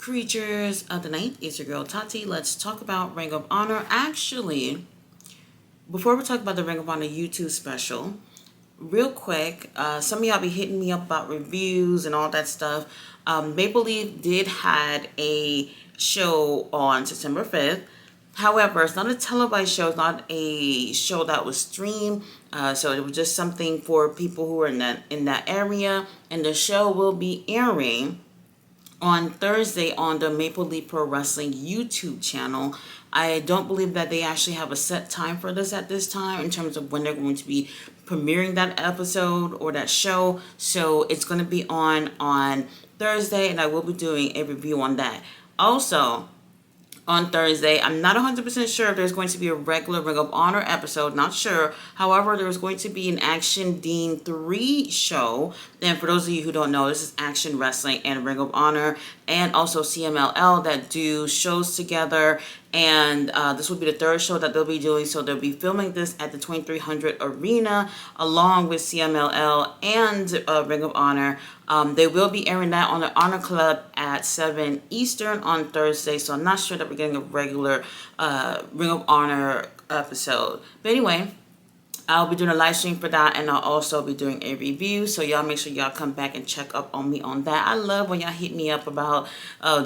Creatures of the Night. It's your girl Tati. Let's talk about Ring of Honor. Actually, before we talk about the Ring of Honor YouTube special, real quick, some of y'all be hitting me up about reviews and all that stuff. Maple Leaf did had a show on September 5th. However, it's not a televised show. It's not a show that was streamed. So it was just something for people who are in that area. And the show will be airing on Thursday on the Maple Leaf Pro Wrestling YouTube channel. I don't believe that they actually have a set time for this at this time in terms of when they're going to be premiering that episode or that show. So it's going to be on Thursday, and I will be doing a review on that. Also, on Thursday, I'm not 100% sure if there's going to be a regular Ring of Honor episode, not sure. However, there's going to be an Action Dean 3 show. And for those of you who don't know, this is Action Wrestling and Ring of Honor and also CMLL that do shows together. And this will be the third show that they'll be doing. So they'll be filming this at the 2300 Arena along with CMLL and Ring of Honor. They will be airing that on the Honor Club at 7 Eastern on Thursday. So I'm not sure that we're getting a regular Ring of Honor episode. But anyway, I'll be doing a live stream for that, and I'll also be doing a review. So y'all make sure y'all come back and check up on me on that. I love when y'all hit me up about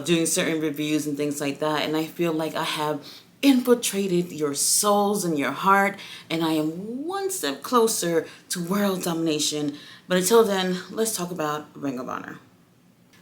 doing certain reviews and things like that. And I feel like I have infiltrated your souls and your heart, and I am one step closer to world domination. But until then, let's talk about Ring of Honor.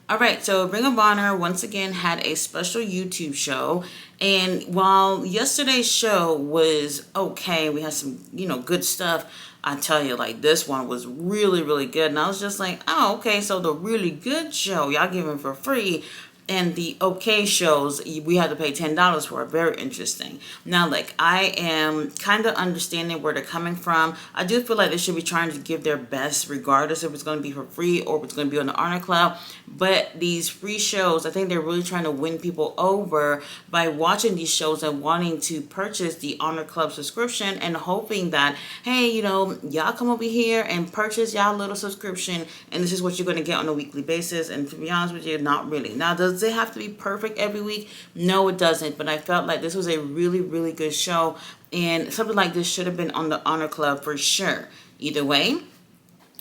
All right, so Ring of Honor once again had a special YouTube show. And while yesterday's show was okay, we had some, good stuff. I tell you, like, this one was really, really good. And I was just like, oh, okay, so the really good show, y'all giving for free. And the okay shows, we had to pay $10 for. Very interesting. Now, like, I am kind of understanding where they're coming from. I do feel like they should be trying to give their best, regardless if it's going to be for free or if it's going to be on the Honor Club. But these free shows, I think they're really trying to win people over by watching these shows and wanting to purchase the Honor Club subscription and hoping that, hey, y'all come over here and purchase y'all little subscription, and this is what you're going to get on a weekly basis. And to be honest with you, not really. Now, does it have to be perfect every week? No, it doesn't. But I felt like this was a really, really good show, and something like this should have been on the Honor Club for sure. Either way,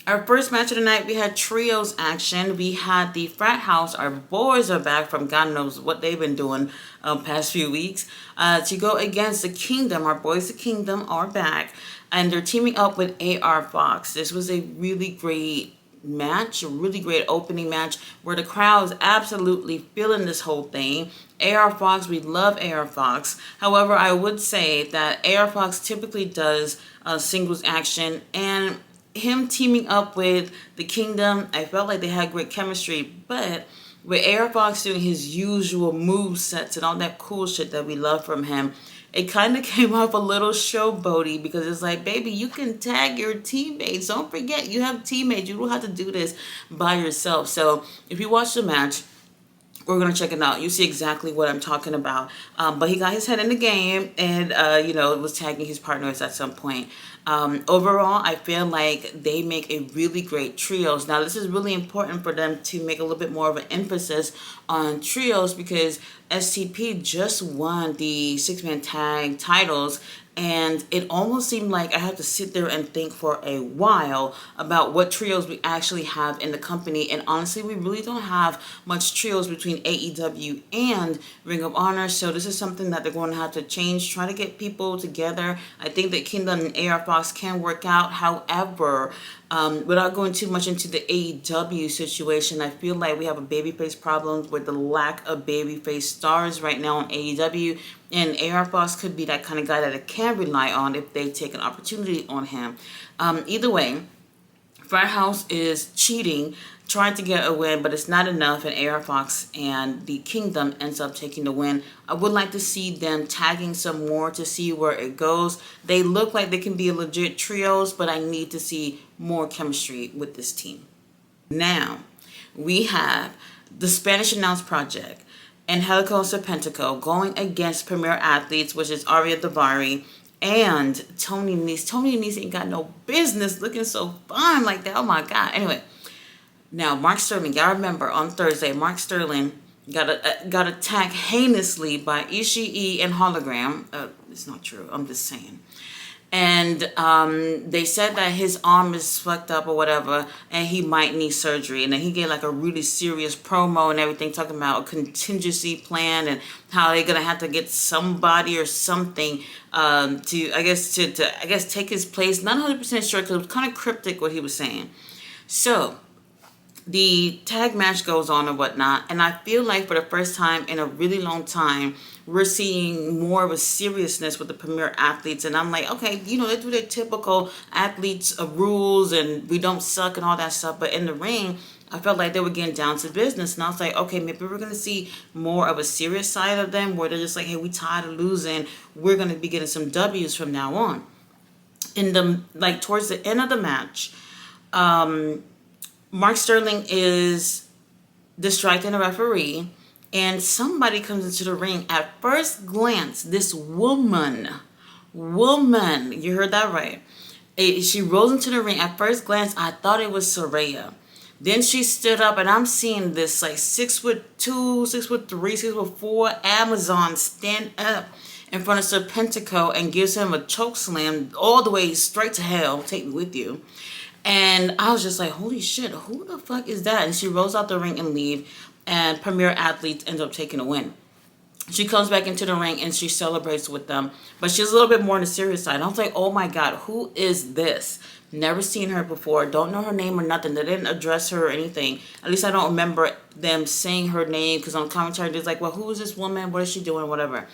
our first match of the night, we had trios action. We had the Frat House. Our boys are back from God knows what they've been doing past few weeks to go against the Kingdom. Our boys, the Kingdom, are back, and they're teaming up with AR Fox. This was a really great match, a really great opening match where the crowd is absolutely feeling this whole thing. AR Fox, we love AR Fox. However, I would say that AR Fox typically does singles action, and him teaming up with the Kingdom, I felt like they had great chemistry. But with AR Fox doing his usual move sets and all that cool shit that we love from him, it kind of came off a little showboaty, because it's like, baby, you can tag your teammates. Don't forget, you have teammates. You don't have to do this by yourself. So if you watch the match, we're going to check it out. You see exactly what I'm talking about. But he got his head in the game and, was tagging his partners at some point. Overall, I feel like they make a really great trios. Now, this is really important for them to make a little bit more of an emphasis on trios, because STP just won the 6-man tag titles. And it almost seemed like I had to sit there and think for a while about what trios we actually have in the company. And honestly, we really don't have much trios between AEW and Ring of Honor. So this is something that they're going to have to change, try to get people together. I think that Kingdom and AR Fox can work out. However, without going too much into the AEW situation, I feel like we have a babyface problem with the lack of babyface stars right now on AEW. And AR Fox could be that kind of guy that it can rely on if they take an opportunity on him. Either way, Frat House is cheating, trying to get a win, but it's not enough, and AR Fox and the Kingdom ends up taking the win. I would like to see them tagging some more to see where it goes. They look like they can be legit trios, but I need to see more chemistry with this team. Now, we have the Spanish Announce Project Angelico Serpentico going against Premier Athletes, which is Aria Davari and Tony Nese. Tony Nese ain't got no business looking so fine like that. Oh my God. Anyway, now Mark Sterling, y'all remember on Thursday, Mark Sterling got attacked heinously by Ishii and Hologram. It's not true. I'm just saying. And they said that his arm is fucked up or whatever, and he might need surgery. And then he gave like a really serious promo and everything, talking about a contingency plan and how they're gonna have to get somebody or something to I guess take his place. Not 100% sure because it was kind of cryptic what he was saying. So the tag match goes on or whatnot, and I feel like for the first time in a really long time, we're seeing more of a seriousness with the Premier Athletes. And I'm like, okay, they do their typical athletes rules and we don't suck and all that stuff, but in the ring, I felt like they were getting down to business. And I was like, okay, maybe we're going to see more of a serious side of them where they're just like, hey, we tired of losing, we're going to be getting some W's from now on. Towards the end of the match, Mark Sterling is distracting the referee, and somebody comes into the ring. At first glance, this woman, you heard that right. She rolls into the ring. At first glance, I thought it was Saraya. Then she stood up, and I'm seeing this like 6'2", 6'3", 6'4" Amazon stand up in front of Serpentico and gives him a choke slam all the way straight to hell. Take me with you. And I was just like, holy shit, who the fuck is that? And she rolls out the ring and leave, and Premier Athletes ends up taking a win. She comes back into the ring and she celebrates with them, but she's a little bit more on the serious side. I was like, oh my God, who is this? Never seen her before, don't know her name or nothing. They didn't address her or anything. At least I don't remember them saying her name, because on commentary, they're like, well, who is this woman? What is she doing? Whatever.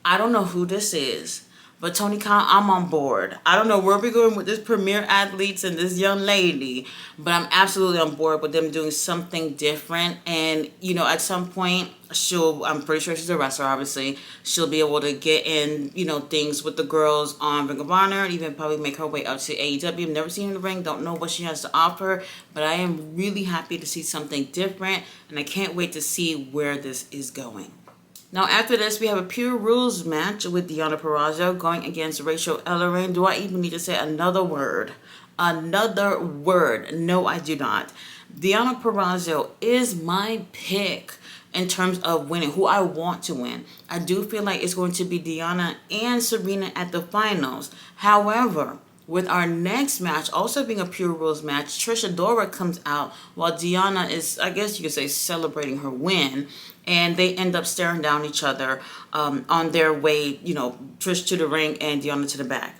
I don't know who this is. But Tony Khan, I'm on board. I don't know where we're going with this Premier Athletes and this young lady, but I'm absolutely on board with them doing something different. And, at some point, I'm pretty sure she's a wrestler, obviously. She'll be able to get in, things with the girls on Ring of Honor, and even probably make her way up to AEW. I've never seen her in the ring, don't know what she has to offer, but I am really happy to see something different, and I can't wait to see where this is going. Now, after this, we have a Pure Rules match with Deonna Purrazzo going against Rachel Ellering. Do I even need to say another word? Another word. No, I do not. Deonna Purrazzo is my pick in terms of winning, who I want to win. I do feel like it's going to be Deonna and Serena at the finals. However, with our next match also being a Pure Rules match, Trish Adora comes out while Deonna is, I guess you could say, celebrating her win. And they end up staring down each other on their way, Trish to the ring and Deonna to the back.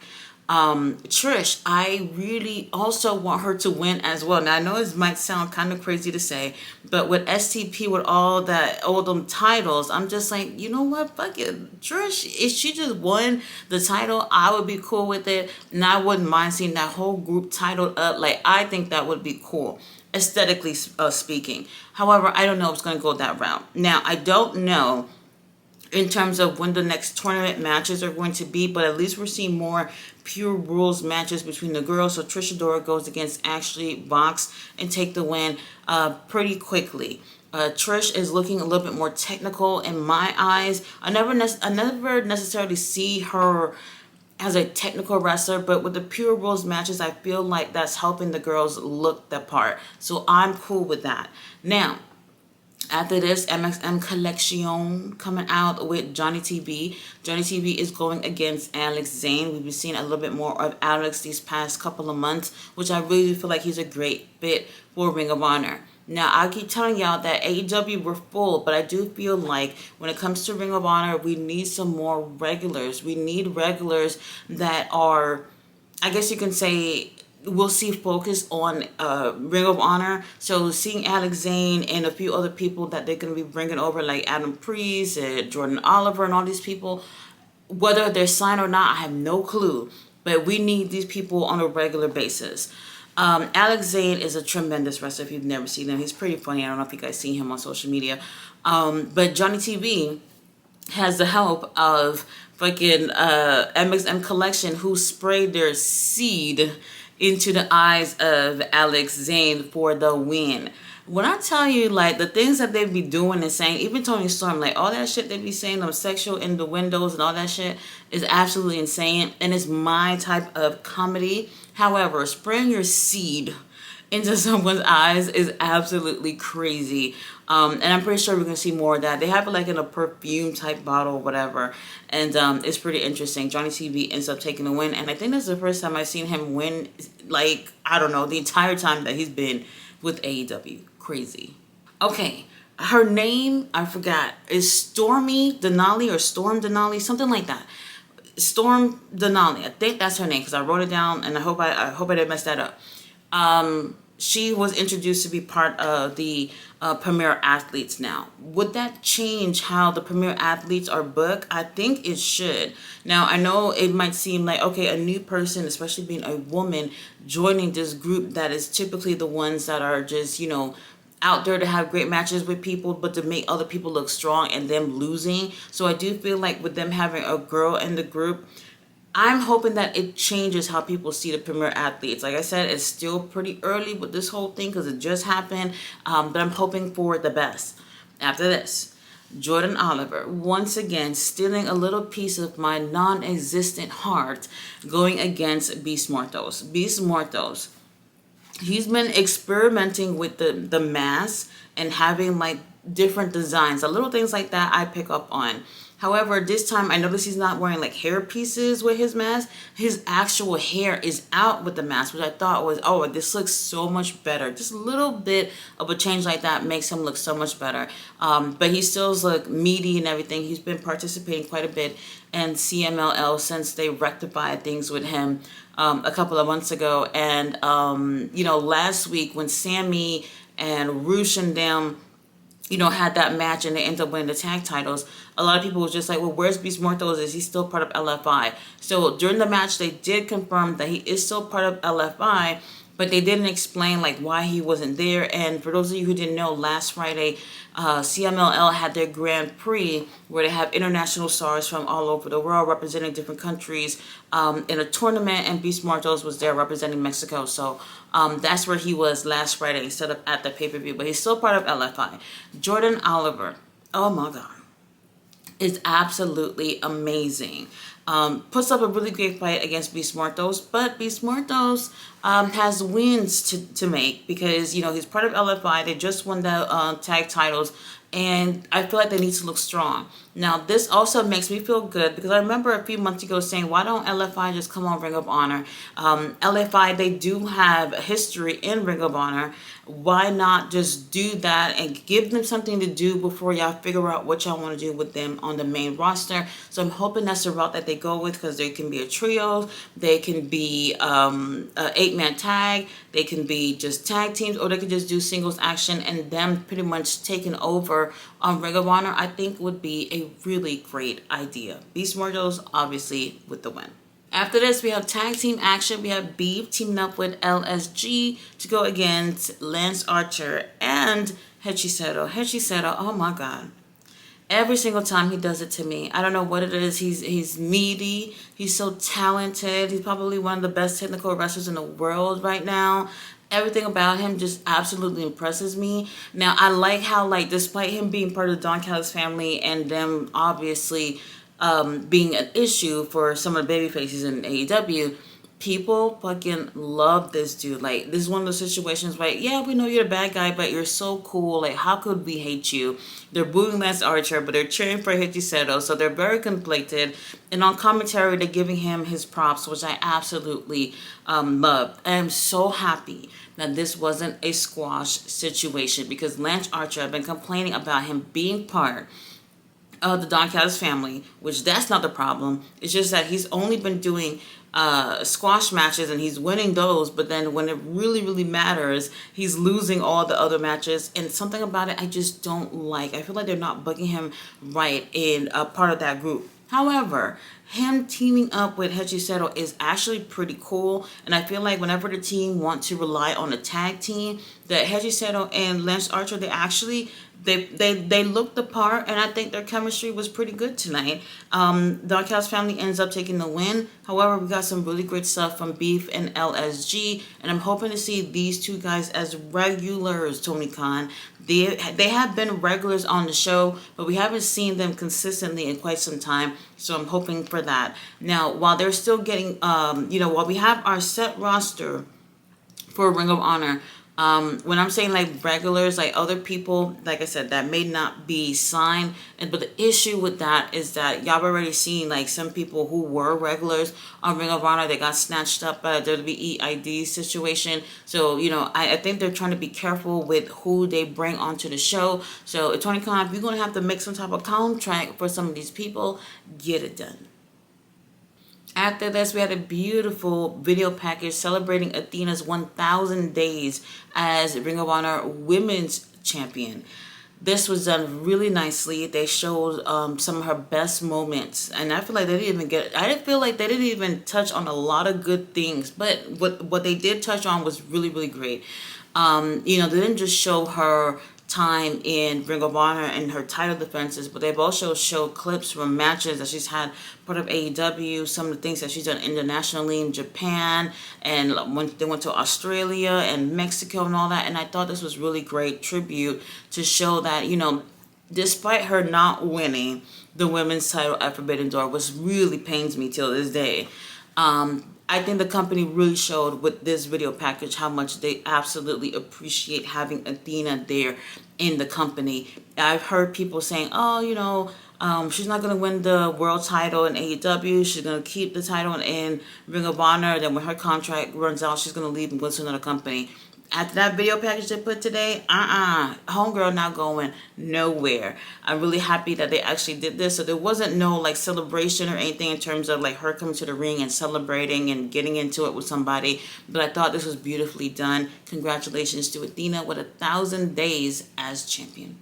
Trish, I really also want her to win as well. Now, I know it might sound kind of crazy to say, but with STP, with all them titles, I'm just like, you know what, fuck it. Trish, if she just won the title, I would be cool with it, and I wouldn't mind seeing that whole group titled up. Like, I think that would be cool, aesthetically speaking. However, I don't know if it's going to go that route. Now, I don't know in terms of when the next tournament matches are going to be, but at least we're seeing more Pure Rules matches between the girls. So Trish Adora goes against Ashley Vox and take the win pretty quickly. Trish is looking a little bit more technical in my eyes. I never necessarily see her as a technical wrestler, but with the Pure Rules matches, I feel like that's helping the girls look the part. So I'm cool with that. Now, after this, MXM Collection coming out with Johnny TB. Johnny TB is going against Alex Zane. We've been seeing a little bit more of Alex these past couple of months, which I really feel like he's a great fit for Ring of Honor. Now, I keep telling y'all that AEW we're full, but I do feel like when it comes to Ring of Honor, we need some more regulars. We need regulars that are, I guess you can say, we'll see focus on Ring of Honor. So seeing Alex Zane and a few other people that they're going to be bringing over, like Adam Priest and Jordan Oliver and all these people, whether they're signed or not, I have no clue. But we need these people on a regular basis. Alex Zane is a tremendous wrestler if you've never seen him. He's pretty funny. I don't know if you guys seen him on social media. But Johnny TV has the help of fucking MXM Collection, who sprayed their seed into the eyes of Alex Zane for the win. When I tell you, like, the things that they be doing and saying, even Tony Storm, like, all that shit they be saying on sexual innuendos and all that shit is absolutely insane, and it's my type of comedy. However, spraying your seed into someone's eyes is absolutely crazy. And I'm pretty sure we're gonna see more of that. They have it like in a perfume type bottle or whatever, and it's pretty interesting. Johnny TV ends up taking the win, and I think that's the first time I've seen him win. Like, I don't know, the entire time that he's been with AEW. Crazy. Okay, her name I forgot is Stormy Denali or Storm Denali, something like that. Storm Denali, I think that's her name because I wrote it down, and I hope I didn't mess that up. She was introduced to be part of the Premier Athletes now. Would that change how the Premier Athletes are booked? I think it should. Now, I know it might seem like, okay, a new person, especially being a woman, joining this group that is typically the ones that are just, out there to have great matches with people, but to make other people look strong and them losing. So I do feel like with them having a girl in the group, I'm hoping that it changes how people see the Premier Athletes. Like I said, it's still pretty early with this whole thing because it just happened, but I'm hoping for the best. After this, Jordan Oliver, once again, stealing a little piece of my non-existent heart, going against Beast Mortos. Beast Mortos, he's been experimenting with the mask and having like different designs, the little things like that I pick up on. However, this time I noticed he's not wearing like hair pieces with his mask. His actual hair is out with the mask, which I thought was, oh, this looks so much better. Just a little bit of a change like that makes him look so much better. But he still look meaty and everything. He's been participating quite a bit in CMLL since they rectified things with him a couple of months ago. And, last week when Sammy and Roosh and them had that match and they ended up winning the tag titles, a lot of people was just like, well, where's Beast Mortos? Is he still part of LFI? So during the match, they did confirm that he is still part of LFI, but they didn't explain like why he wasn't there. And for those of you who didn't know, last Friday, CMLL had their Grand Prix where they have international stars from all over the world representing different countries in a tournament, and Beast Mortos was there representing Mexico. So that's where he was last Friday instead of at the pay-per-view, but he's still part of LFI. Jordan Oliver, oh my God, is absolutely amazing. Puts up a really great fight against Beast Mortos, but Beast Mortos has wins to make because, he's part of LFI. They just won the tag titles, and I feel like they need to look strong. Now, this also makes me feel good because I remember a few months ago saying, why don't LFI just come on Ring of Honor? LFI, they do have a history in Ring of Honor. Why not just do that and give them something to do before y'all figure out what y'all want to do with them on the main roster? So I'm hoping that's the route that they go with, because they can be a trio, they can be an 8-man tag, they can be just tag teams, or they can just do singles action, and them pretty much taking over on Ring of Honor, I think would be a really great idea. Beast Mortos, obviously, with the win. After this, we have tag team action. We have Beef teaming up with LSG to go against Lance Archer and Hechiseto. Hechiseto, oh my God. Every single time he does it to me. I don't know what it is. He's meaty. He's so talented. He's probably one of the best technical wrestlers in the world right now. Everything about him just absolutely impresses me. Now, I like how, despite him being part of the Don Callis family and them obviously being an issue for some of the baby faces in AEW, people fucking love this dude. Like, this is one of those situations where, yeah, we know you're a bad guy, but you're so cool. Like, how could we hate you? They're booing Lance Archer, but they're cheering for Hechiseto, so they're very conflicted. And on commentary, they're giving him his props, which I absolutely love. I am so happy that this wasn't a squash situation, because Lance Archer, I've been complaining about him being part of the Don Callis family, which that's not the problem. It's just that he's only been doing squash matches and he's winning those, but then when it really, really matters, he's losing all the other matches. And something about it I just don't like. I feel like they're not booking him right in a part of that group. However, him teaming up with Hechiseto is actually pretty cool, and I feel like whenever the team wants to rely on a tag team, that Hechiseto and Lance Archer, they looked the part, and I think their chemistry was pretty good tonight. The Callis family ends up taking the win. However, we got some really great stuff from Beef and LSG, and I'm hoping to see these two guys as regulars, Tony Khan. They have been regulars on the show, but we haven't seen them consistently in quite some time, so I'm hoping for that. Now, while they're still getting, while we have our set roster for Ring of Honor, When I'm saying like regulars, like other people, like I said, that may not be signed, and but the issue with that is that y'all already seen like some people who were regulars on Ring of Honor, they got snatched up by a WWE ID situation. So I think they're trying to be careful with who they bring onto the show. So at TonyCon, if you're gonna have to make some type of contract for some of these people, get it done. After this, we had a beautiful video package celebrating Athena's 1,000 days as Ring of Honor Women's Champion. This was done really nicely. They showed some of her best moments, and I feel like they didn't even get. I didn't feel like they didn't even touch on a lot of good things, but what they did touch on was really really great. They didn't just show her time in Ring of Honor and her title defenses, but they've also showed clips from matches that she's had part of AEW, some of the things that she's done internationally in Japan, and when they went to Australia and Mexico and all that. And I thought this was really great tribute to show that, despite her not winning the women's title at Forbidden Door, which really pains me till this day, I think the company really showed with this video package how much they absolutely appreciate having Athena there in the company. I've heard people saying, oh, she's not going to win the world title in AEW. She's going to keep the title in Ring of Honor. Then when her contract runs out, she's going to leave and go to another company. After that video package they put today, homegirl not going nowhere. I'm really happy that they actually did this. So there wasn't no like celebration or anything in terms of like her coming to the ring and celebrating and getting into it with somebody. But I thought this was beautifully done. Congratulations to Athena with 1,000 days as champion.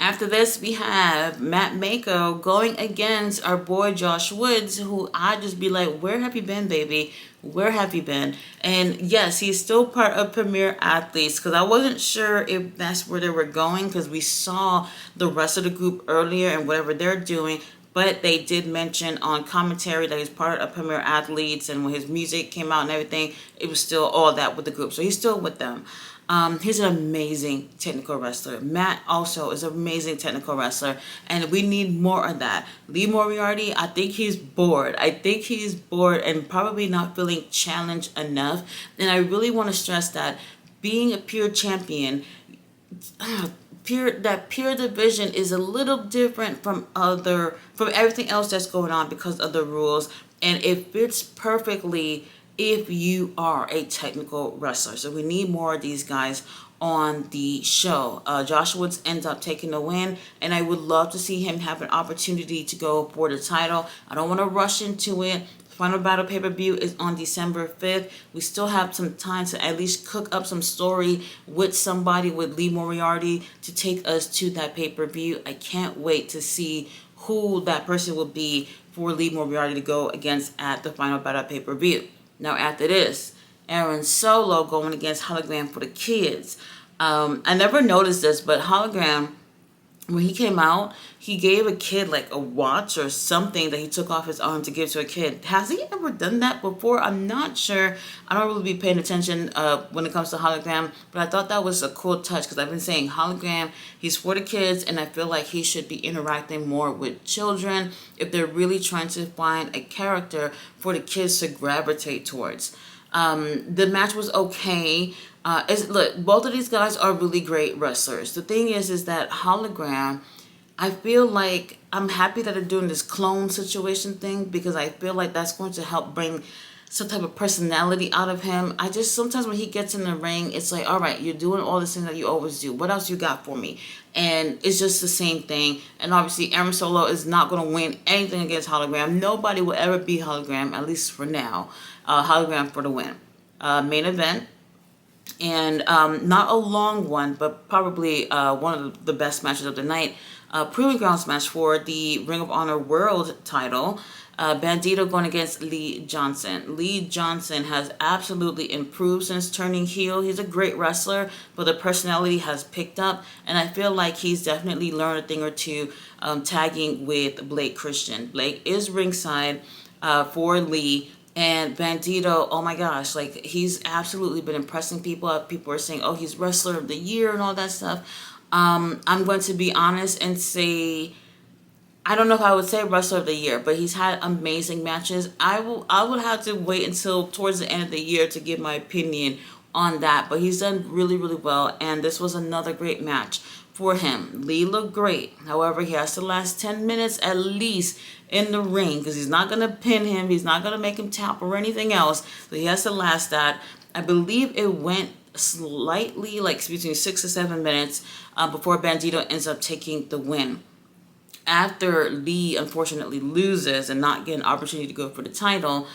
After this, we have Matt Mako going against our boy Josh Woods, who I just be like, where have you been, baby? Where have you been? And yes, he's still part of Premier Athletes, because I wasn't sure if that's where they were going, because we saw the rest of the group earlier and whatever they're doing. But they did mention on commentary that he's part of Premier Athletes, and when his music came out and everything, it was still all that with the group. So he's still with them. He's an amazing technical wrestler. Matt also is an amazing technical wrestler, and we need more of that. Lee Moriarty, I think he's bored. And probably not feeling challenged enough. And I really want to stress that being a pure champion, pure division is a little different from everything else that's going on because of the rules, and it fits perfectly if you are a technical wrestler. So we need more of these guys on the show. Josh Woods ends up taking the win, and I would love to see him have an opportunity to go for the title. I don't want to rush into it. Final Battle pay-per-view is on December 5th. We still have some time to at least cook up some story with somebody with Lee Moriarty to take us to that pay-per-view. I can't wait to see who that person will be for Lee Moriarty to go against at the Final Battle pay-per-view. Now after this, Aaron Solo going against Hologram for the kids. I never noticed this, but Hologram, when he came out, he gave a kid like a watch or something that he took off his arm to give to a kid. Has he ever done that before? I'm not sure. I don't really be paying attention when it comes to Hologram, but I thought that was a cool touch, because I've been saying Hologram, he's for the kids, and I feel like he should be interacting more with children if they're really trying to find a character for the kids to gravitate towards. The match was okay. Look, both of these guys are really great wrestlers. The thing is that Hologram, I feel like I'm happy that they're doing this clone situation thing, because I feel like that's going to help bring some type of personality out of him. I just, sometimes when he gets in the ring, it's like, all right, you're doing all this thing that you always do. What else you got for me? And it's just the same thing. And obviously, Aaron Solo is not going to win anything against Hologram. Nobody will ever beat Hologram, at least for now. Hologram for the win. Main event. And not a long one, but probably one of the best matches of the night. Proving Grounds match for the Ring of Honor World title. Bandito going against Lee Johnson. Lee Johnson has absolutely improved since turning heel. He's a great wrestler, but the personality has picked up, and I feel like he's definitely learned a thing or two tagging with Blake Christian. Blake is ringside for Lee. And Bandito, oh my gosh, like he's absolutely been impressing people. People are saying, oh, he's Wrestler of the Year and all that stuff. I'm going to be honest and say, I don't know if I would say Wrestler of the Year, but he's had amazing matches. I would have to wait until towards the end of the year to give my opinion on that, but he's done really, really well, and this was another great match for him. Lee looked great. However, he has to last 10 minutes at least in the ring because he's not going to pin him. He's not going to make him tap or anything else. So he has to last that. I believe it went slightly like between 6 to 7 minutes before Bandito ends up taking the win. After Lee unfortunately loses and not get an opportunity to go for the title,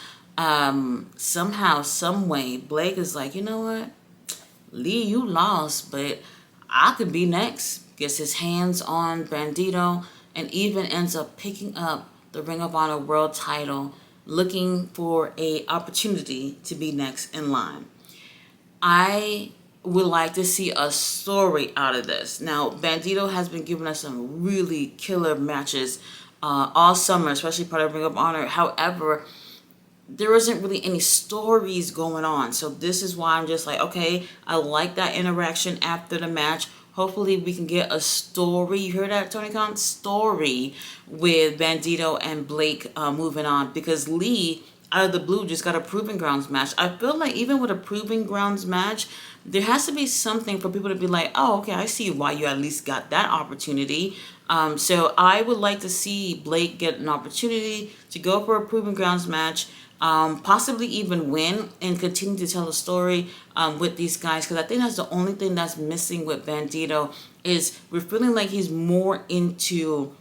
somehow, some way, Blake is like, you know what? Lee, you lost, but I could be next. Gets his hands on Bandito and even ends up picking up the Ring of Honor World title, looking for a opportunity to be next in line. I would like to see a story out of this. Now, Bandito has been giving us some really killer matches all summer, especially part of Ring of Honor. However, there isn't really any stories going on. So this is why I'm just like, okay, I like that interaction after the match. Hopefully we can get a story. You heard that, Tony Khan? Story with Bandito and Blake moving on. Because Lee, out of the blue, just got a Proving Grounds match. I feel like even with a Proving Grounds match, there has to be something for people to be like, oh, okay, I see why you at least got that opportunity. So I would like to see Blake get an opportunity to go for a Proving Grounds match, possibly even win and continue to tell a story with these guys, because I think that's the only thing that's missing with Bandito is we're feeling like he's more into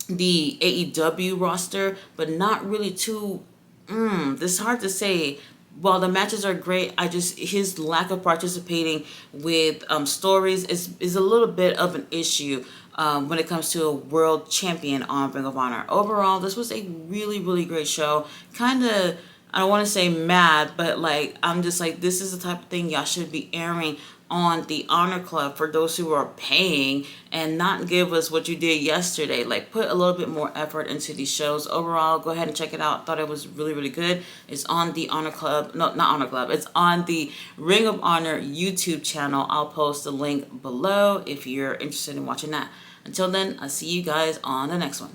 the AEW roster, but not really too. This is hard to say. While the matches are great, his lack of participating with stories is a little bit of an issue when it comes to a world champion on Ring of Honor. Overall, this was a really, really great show. Kind of, I don't want to say mad, but like I'm just like, this is the type of thing y'all should be airing on the Honor Club for those who are paying, and not give us what you did yesterday. Like, put a little bit more effort into these shows. Overall, go ahead and check it out. Thought it was really, really good. It's on the Honor Club. No, not Honor Club. It's on the Ring of Honor YouTube channel. I'll post the link below if you're interested in watching that. Until then, I'll see you guys on the next one.